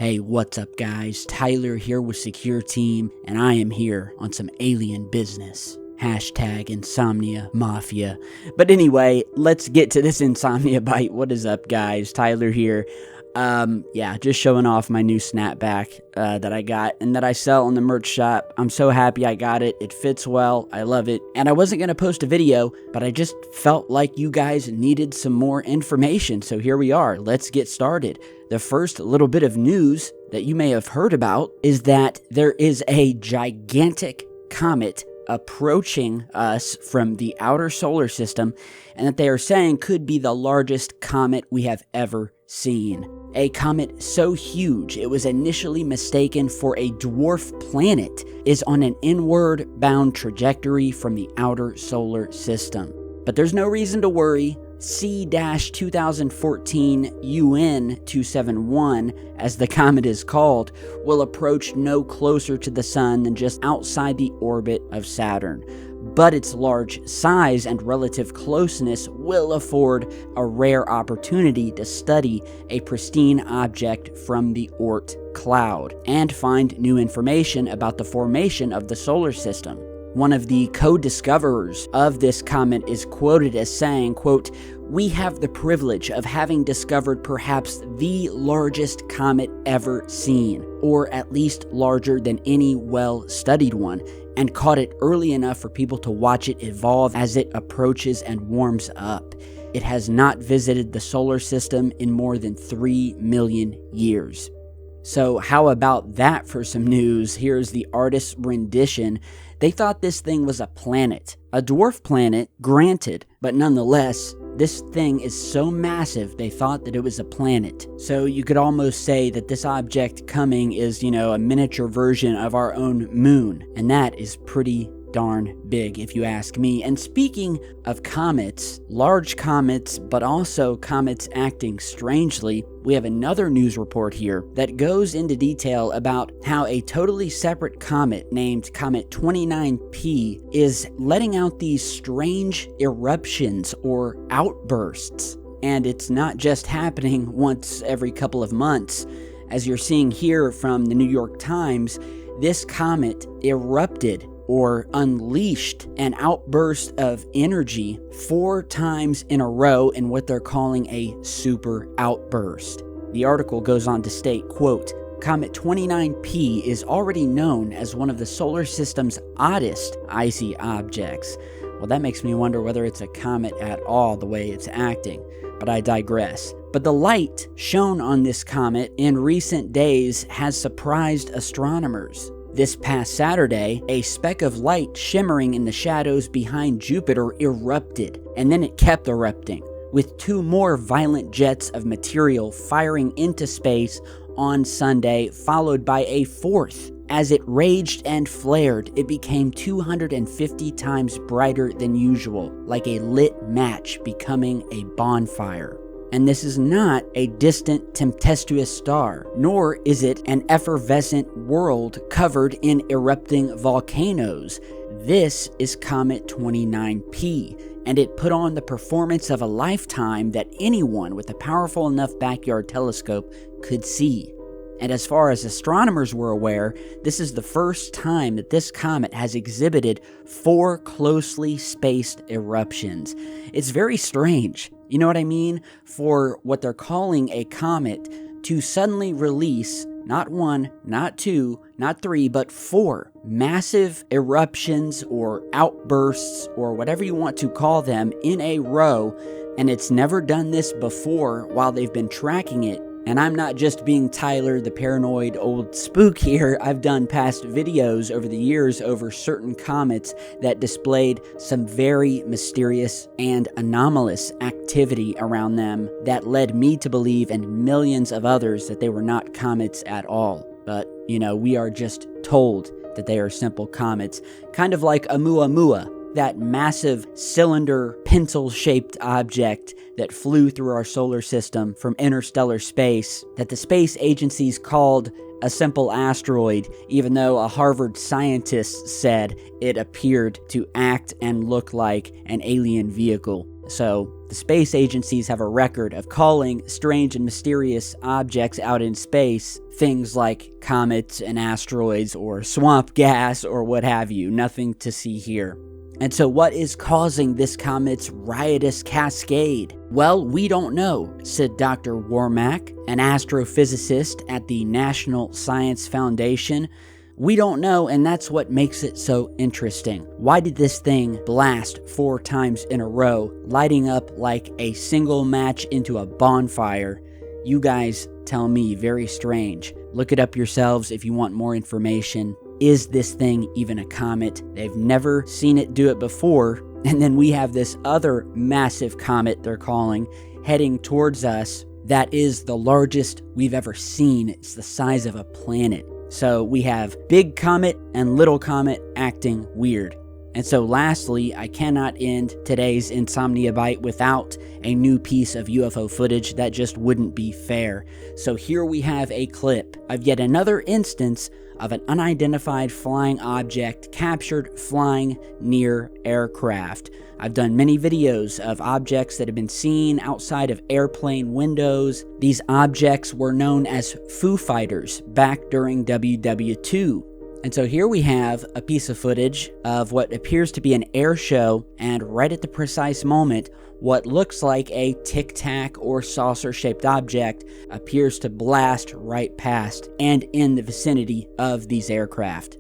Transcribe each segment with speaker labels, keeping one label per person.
Speaker 1: Hey, what's up guys? Tyler here with Secureteam, and I am here on some alien business. Hashtag Insomnia Mafia. But anyway, let's get to this Insomnia Bite. What is up guys? Tyler here. Just showing off my new snapback that I got and that I sell on the merch shop. I'm so happy I got it. It fits well. I love it. And I wasn't going to post a video, but I just felt like you guys needed some more information. So here we are. Let's get started. The first little bit of news that you may have heard about is that there is a gigantic comet approaching us from the outer solar system, and that they are saying could be the largest comet we have ever seen. A comet so huge it was initially mistaken for a dwarf planet is on an inward-bound trajectory from the outer solar system. But there's no reason to worry. C-2014 UN-271, as the comet is called, will approach no closer to the Sun than just outside the orbit of Saturn. But its large size and relative closeness will afford a rare opportunity to study a pristine object from the Oort cloud and find new information about the formation of the solar system. One of the co-discoverers of this comet is quoted as saying, quote, "We have the privilege of having discovered perhaps the largest comet ever seen, or at least larger than any well-studied one, and caught it early enough for people to watch it evolve as it approaches and warms up. It has not visited the solar system in more than 3 million years. So how about that for some news? Here's the artist's rendition. They thought this thing was a planet. A dwarf planet, granted, but nonetheless, this thing is so massive they thought that it was a planet. So you could almost say that this object coming is, a miniature version of our own moon. And that is pretty darn big if you ask me. And speaking of comets, large comets, but also comets acting strangely, we have another news report here that goes into detail about how a totally separate comet named Comet 29P is letting out these strange eruptions or outbursts. And it's not just happening once every couple of months. As you're seeing here from the New York Times, this comet erupted or unleashed an outburst of energy 4 times in a row in what they're calling a super outburst. The article goes on to state, quote, "Comet 29P is already known as one of the solar system's oddest icy objects." Well, that makes me wonder whether it's a comet at all the way it's acting, but I digress. But the light shown on this comet in recent days has surprised astronomers. This past Saturday, a speck of light shimmering in the shadows behind Jupiter erupted, and then it kept erupting, with 2 more violent jets of material firing into space on Sunday, followed by a 4th. As it raged and flared, it became 250 times brighter than usual, like a lit match becoming a bonfire. And this is not a distant tempestuous star, nor is it an effervescent world covered in erupting volcanoes. This is Comet 29P, and it put on the performance of a lifetime that anyone with a powerful enough backyard telescope could see. And as far as astronomers were aware, this is the first time that this comet has exhibited 4 closely spaced eruptions. It's very strange. You know what I mean? For what they're calling a comet to suddenly release not 1, not 2, not 3, but 4 massive eruptions or outbursts or whatever you want to call them in a row. And it's never done this before while they've been tracking it. And I'm not just being Tyler, the paranoid old spook here. I've done past videos over the years over certain comets that displayed some very mysterious and anomalous activity around them that led me to believe, and millions of others, that they were not comets at all. But, we are just told that they are simple comets, kind of like Oumuamua, that massive cylinder pencil-shaped object that flew through our solar system from interstellar space that the space agencies called a simple asteroid, even though a Harvard scientist said it appeared to act and look like an alien vehicle. So the space agencies have a record of calling strange and mysterious objects out in space things like comets and asteroids or swamp gas or what have you. Nothing to see here. And so what is causing this comet's riotous cascade? Well, we don't know, said Dr. Warmack, an astrophysicist at the National Science Foundation. We don't know, and that's what makes it so interesting. Why did this thing blast 4 times in a row, lighting up like a single match into a bonfire? You guys tell me, very strange. Look it up yourselves if you want more information. Is this thing even a comet? They've never seen it do it before. And then we have this other massive comet they're calling heading towards us that is the largest we've ever seen. It's the size of a planet. So we have big comet and little comet acting weird. And so lastly, I cannot end today's Insomnia Bite without a new piece of UFO footage. That just wouldn't be fair. So here we have a clip of yet another instance of an unidentified flying object captured flying near aircraft. I've done many videos of objects that have been seen outside of airplane windows. These objects were known as Foo Fighters back during WW2. And so here we have a piece of footage of what appears to be an air show, and right at the precise moment, what looks like a tic-tac or saucer-shaped object appears to blast right past and in the vicinity of these aircraft.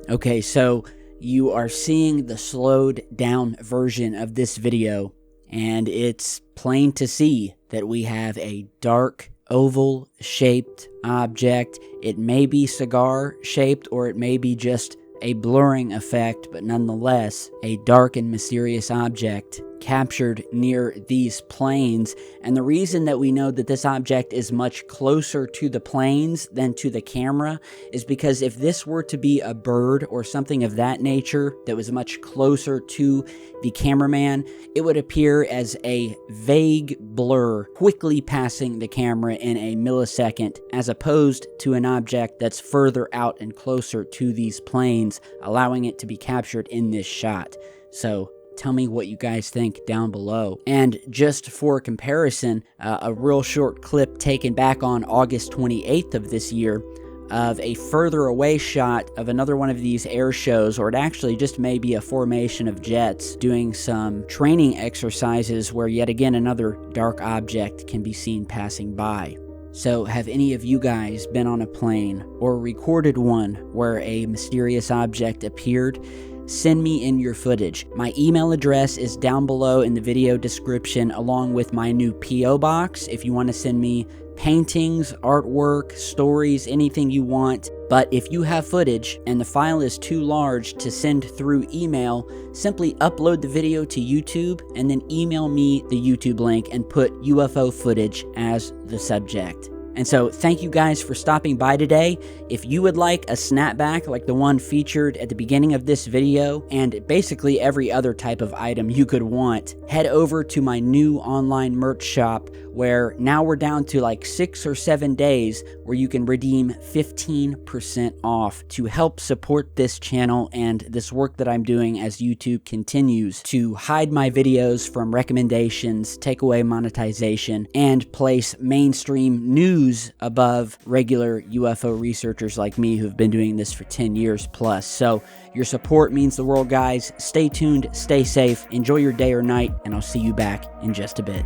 Speaker 1: Okay, so you are seeing the slowed down version of this video, and it's plain to see that we have a dark oval-shaped object. It may be cigar-shaped, or it may be just a blurring effect, but nonetheless, a dark and mysterious object captured near these planes. And the reason that we know that this object is much closer to the planes than to the camera is because if this were to be a bird or something of that nature that was much closer to the cameraman, it would appear as a vague blur quickly passing the camera in a millisecond, as opposed to an object that's further out and closer to these planes, allowing it to be captured in this shot. So tell me what you guys think down below. And just for comparison, a real short clip taken back on August 28th of this year of a further away shot of another one of these air shows, or it actually just may be a formation of jets doing some training exercises where yet again another dark object can be seen passing by. So have any of you guys been on a plane or recorded one where a mysterious object appeared? Send me in your footage. My email address is down below in the video description, along with my new P.O. box if you want to send me paintings, artwork, stories, anything you want. But if you have footage and the file is too large to send through email, simply upload the video to YouTube and then email me the YouTube link and put UFO footage as the subject. And so thank you guys for stopping by today. If you would like a snapback like the one featured at the beginning of this video, and basically every other type of item you could want, head over to my new online merch shop, where now we're down to like 6 or 7 days where you can redeem 15% off to help support this channel and this work that I'm doing as YouTube continues to hide my videos from recommendations, take away monetization, and place mainstream news above regular UFO researchers like me who've been doing this for 10 years plus. So your support means the world, guys. Stay tuned, stay safe, enjoy your day or night, and I'll see you back in just a bit.